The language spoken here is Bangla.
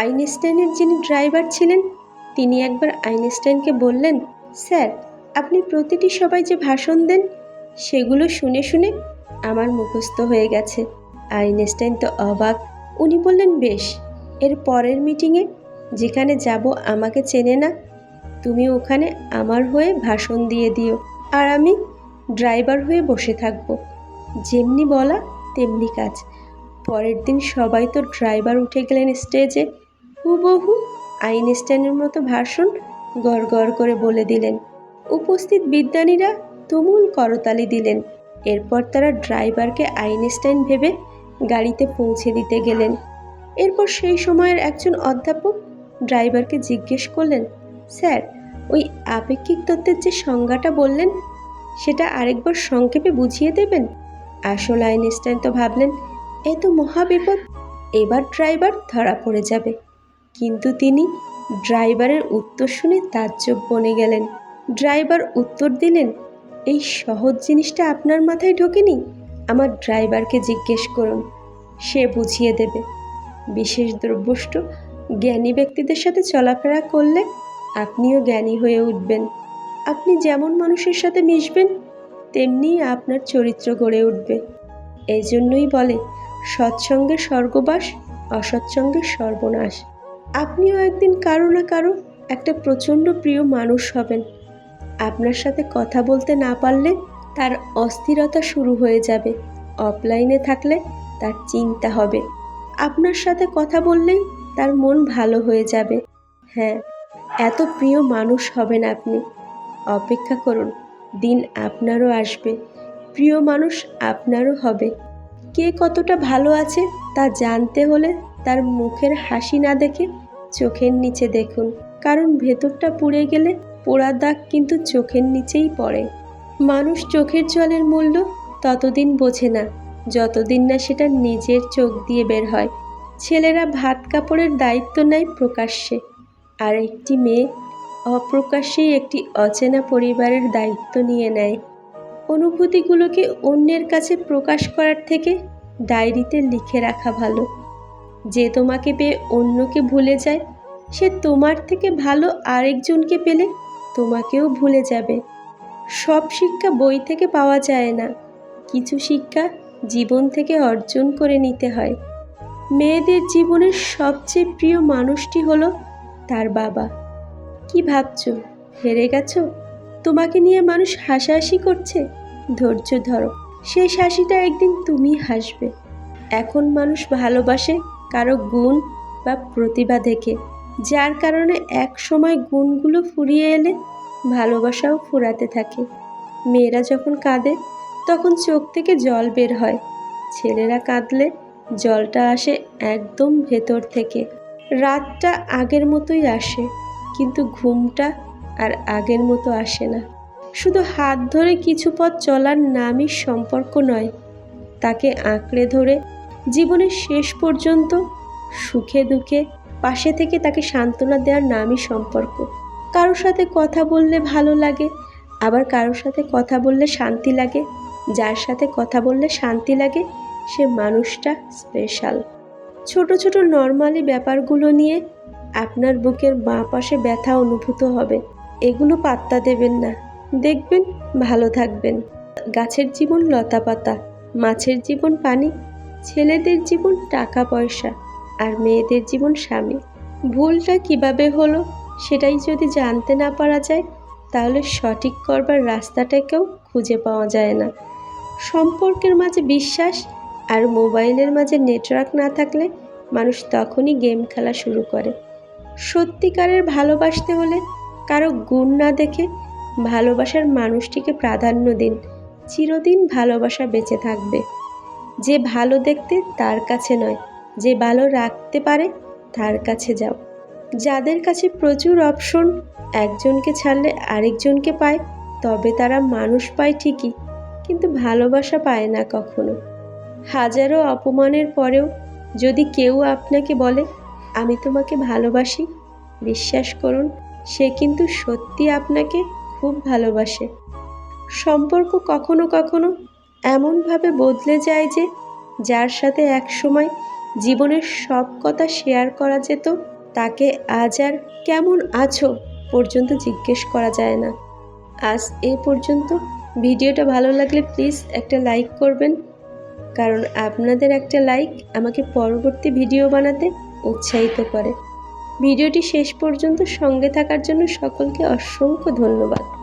আইনস্টাইনের যিনি ড্রাইভার ছিলেন তিনি একবার আইনস্টাইনকে বললেন, স্যার, আপনি প্রতিটি সভায় যে ভাষণ দেন সেগুলো শুনে শুনে আমার মুখস্থ হয়ে গেছে। আইনস্টাইন তো অবাক। উনি বললেন, বেশ, এর পরের মিটিংয়ে যেখানে যাব আমাকে চেনে না, তুমি ওখানে আমার হয়ে ভাষণ দিয়ে দিও, আর আমি ড্রাইভার হয়ে বসে থাকব। যেমনি বলা তেমনি কাজ। পরের দিন সবাই তো ড্রাইভার উঠে গেলেন স্টেজে, হুবহু আইনস্টাইনের মতো ভাষণ গড় গড় করে বলে দিলেন। উপস্থিত বিজ্ঞানীরা তুমুল করতালি দিলেন। এরপর তারা ড্রাইভারকে আইনস্টাইন ভেবে গাড়িতে পৌঁছে দিতে গেলেন। এরপর সেই সময়ের একজন অধ্যাপক ড্রাইভারকে জিজ্ঞেস করলেন, স্যার, ওই আপেক্ষিক তত্ত্বের যে সংজ্ঞাটা বললেন সেটা আরেকবার সংক্ষেপে বুঝিয়ে দেবেন? আসল আইনস্টাইন তো ভাবলেন, এ তো মহাবিপদ, এবার ড্রাইভার ধরা পড়ে যাবে। কিন্তু তিনি ড্রাইভারের উত্তর শুনে তাজ্জব বনে গেলেন। ড্রাইভার উত্তর দিলেন, এই সহজ জিনিসটা আপনার মাথায় ঢোকেনি? আমার ড্রাইভারকে জিজ্ঞেস করুন, সে বুঝিয়ে দেবে। বিশেষ দ্রব্যষ্ট জ্ঞানী ব্যক্তিদের সাথে চলাফেরা করলে আপনিও জ্ঞানী হয়ে উঠবেন। আপনি যেমন মানুষের সাথে মিশবেন তেমনিই আপনার চরিত্র গড়ে উঠবে। এই জন্যই বলে, সৎসঙ্গে স্বর্গবাস, অসৎসঙ্গে সর্বনাশ। আপনিও একদিন কারো না কারো একটা প্রচণ্ড প্রিয় মানুষ হবেন। আপনার সাথে কথা বলতে না পারলে তার অস্থিরতা শুরু হয়ে যাবে। অফলাইনে থাকলে তার চিন্তা হবে। আপনার সাথে কথা বললেই তার মন ভালো হয়ে যাবে। হ্যাঁ, এত প্রিয় মানুষ হবেন আপনি। অপেক্ষা করুন, দিন আপনারও আসবে, প্রিয় মানুষ আপনারও হবে। কে কতটা ভালো আছে তা জানতে হলে তার মুখের হাসি না দেখে চোখের নিচে দেখুন, কারণ ভেতরটা পুড়ে গেলে পোড়া দাগ কিন্তু চোখের নিচেই পড়ে। মানুষ চোখের জলের মূল্য ততদিন বোঝে না যতদিন না সেটা নিজের চোখ দিয়ে বের হয়। ছেলেরা ভাত কাপড়ের দায়িত্ব নেয় প্রকাশ্যে, আর একটি মেয়ে অপ্রকাশ্যেই একটি অচেনা পরিবারের দায়িত্ব নিয়ে নেয়। অনুভূতিগুলোকে অন্যের কাছে প্রকাশ করার থেকে ডায়েরিতে লিখে রাখা ভালো। যে তোমাকে পেয়ে অন্যকে ভুলে যায়, সে তোমার থেকে ভালো আরেকজনকে পেলে তোমাকেও ভুলে যাবে। সব শিক্ষা বই থেকে পাওয়া যায় না, কিছু শিক্ষা জীবন থেকে অর্জন করে নিতে হয়। মেয়েদের জীবনের সবচেয়ে প্রিয় মানুষটি হলো তার বাবা। কি ভাবছো, হেরে গেছো? তোমাকে নিয়ে মানুষ হাসাহাসি করছে, ধৈর্য ধরো, সেই হাসিটা একদিন তুমি হাসবে। এখন মানুষ ভালোবাসে কারো গুণ বা প্রতিভা দেখে, যার কারণে এক সময় গুণগুলো ফুরিয়ে এলে ভালোবাসাও ফুরাতে থাকে। মেয়েরা যখন কাঁদে তখন চোখ থেকে জল বের হয়, ছেলেরা কাঁদলে জলটা আসে একদম ভেতর থেকে। রাতটা আগের মতোই আসে, কিন্তু ঘুমটা আর আগের মতো আসে না। শুধু হাত ধরে কিছু পথ চলার নামই সম্পর্ক নয়, তাকে আঁকড়ে ধরে জীবনের শেষ পর্যন্ত সুখে দুঃখে পাশে থেকে তাকে সান্ত্বনা দেওয়ার নামই সম্পর্ক। কারোর সাথে কথা বললে ভালো লাগে, আবার কারোর সাথে কথা বললে শান্তি লাগে। যার সাথে কথা বললে শান্তি লাগে সে মানুষটা স্পেশাল। ছোট ছোট নর্মালি ব্যাপারগুলো নিয়ে আপনার বুকের বাঁ পাশে ব্যথা অনুভূত হবে, এগুলো পাত্তা দেবেন না, দেখবেন ভালো থাকবেন। গাছের জীবন লতা পাতা, মাছের জীবন পানি, ছেলেদের জীবন টাকা পয়সা, আর মেয়েদের জীবন স্বামী। ভুলটা কিভাবে হলো সেটাই যদি জানতে না পারা যায়, তাহলে সঠিক করবার রাস্তাটাকেও খুঁজে পাওয়া যায় না। সম্পর্কের মাঝে বিশ্বাস আর মোবাইলের মাঝে নেটওয়ার্ক না থাকলে মানুষ তখনই গেম খেলা শুরু করে। সত্যিকারের ভালোবাসতে হলে কারো গুণ না দেখে ভালোবাসার মানুষটিকে প্রাধান্য দিন, চিরদিন ভালোবাসা বেঁচে থাকবে। যে ভালো দেখতে তার কাছে নয়, যে ভালো রাখতে পারে তার কাছে যাও। যাদের কাছে প্রচুর অপশন একজনকে ছাড়লে আরেকজনকে পায়, তবে তারা মানুষ পায় ঠিকই, কিন্তু ভালোবাসা পায় না কখনো। হাজারো অপমানের পরেও যদি কেউ আপনাকে বলে আমি তোমাকে ভালোবাসি, বিশ্বাস করুন সে কিন্তু সত্যি আপনাকে খুব ভালোবাসে। সম্পর্ক কখনো কখনো এমনভাবে বদলে যায় যে যার সাথে এক সময় জীবনের সব কথা শেয়ার করা যেত, তাকে আজ আর কেমন আছো পর্যন্ত জিজ্ঞেস করা যায় না। আজ এই পর্যন্ত। ভিডিওটা ভালো লাগলে প্লিজ একটা লাইক করবেন, কারণ আপনাদের একটা লাইক আমাকে পরবর্তী ভিডিও বানাতে উৎসাহিত করে। ভিডিওটি শেষ পর্যন্ত সঙ্গে থাকার জন্য সকলকে অসংখ্য ধন্যবাদ।